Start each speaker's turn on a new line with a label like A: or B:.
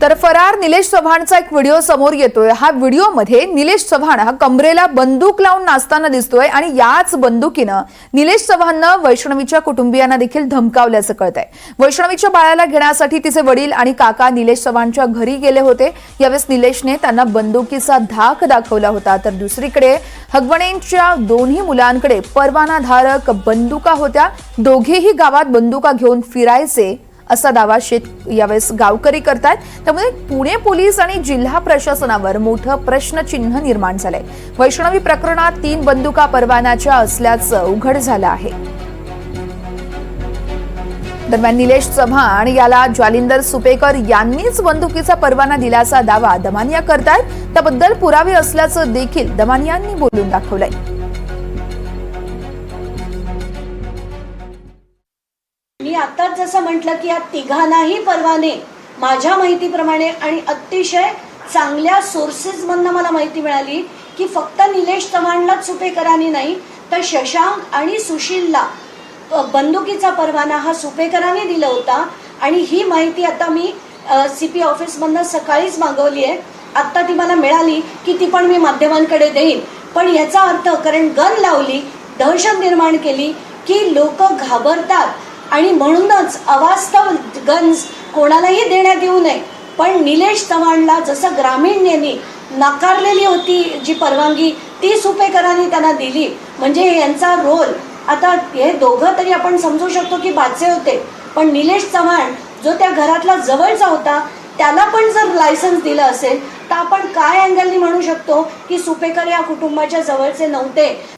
A: तर फरार निलेश चव्हाणचा एक व्हिडिओ समोर येतोय। हा व्हिडिओमध्ये निलेश चव्हाण हा कमरेला बंदूक लावून नाचताना दिसतोय आणि याच बंदुकीनं निलेश चव्हाणनं वैष्णवीच्या कुटुंबियांना देखील धमकावल्याचं कळतंय। वैष्णवीच्या बाळाला घेण्यासाठी तिचे वडील आणि काका निलेश चव्हाणच्या घरी गेले होते। यावेळेस निलेशने त्यांना बंदुकीचा धाक दाखवला होता। तर दुसरीकडे हगवणेंच्या दोन्ही मुलांकडे परवानाधारक बंदुका होत्या। दोघेही गावात बंदुका घेऊन फिरायचे असा दावा यावेळेस गावकरी करतात। त्यामुळे पुणे पोलीस आणि जिल्हा प्रशासनावर मोठं प्रश्नचिन्ह निर्माण झालंय। वैष्णवी प्रकरणात 3 बंदुका परवान्याच्या असल्याचं उघड झालं आहे। दरम्यान निलेश चव्हाण याला जालिंदर सुपेकर यांनीच बंदुकीचा परवाना दिल्याचा दावा दमानिया करतायत। त्याबद्दल पुरावे असल्याचं देखील दमानियांनी बोलून दाखवलंय।
B: मी आताच जसं म्हटलं की या तिघांनाही परवाने माझ्या माहितीप्रमाणे आणि अतिशय चांगल्या सोर्सेसमधनं मला माहिती मिळाली की फक्त निलेश चव्हाणलाच सुपेकरांनी नाही तर शशांक आणि सुशीलला बंदुकीचा परवाना हा सुपेकरांनी दिला होता। आणि ही माहिती आता मी CP ऑफिसमधनं सकाळीच मागवली आहे। आत्ता ती मला मिळाली की ती पण मी माध्यमांकडे देईन। पण याचा अर्थ कारण गन लावली, दहशत निर्माण केली की लोक घाबरतात आणि म्हणूनच अवास्तव गन्स कोणालाही देण्यात येऊ नये। पण निलेश चव्हाणला जसं ग्रामीण यांनी नाकारलेली होती जी परवानगी ती सुपेकरांनी त्यांना दिली, म्हणजे यांचा रोल आता हे दोघं तरी आपण समजू शकतो की बाचे होते, पण निलेश चव्हाण जो त्या घरातला जवळचा होता त्याला पण जर लायसन्स दिलं असेल तर आपण काय अँगलनी म्हणू शकतो की सुपेकर या कुटुंबाच्या जवळचे नव्हते।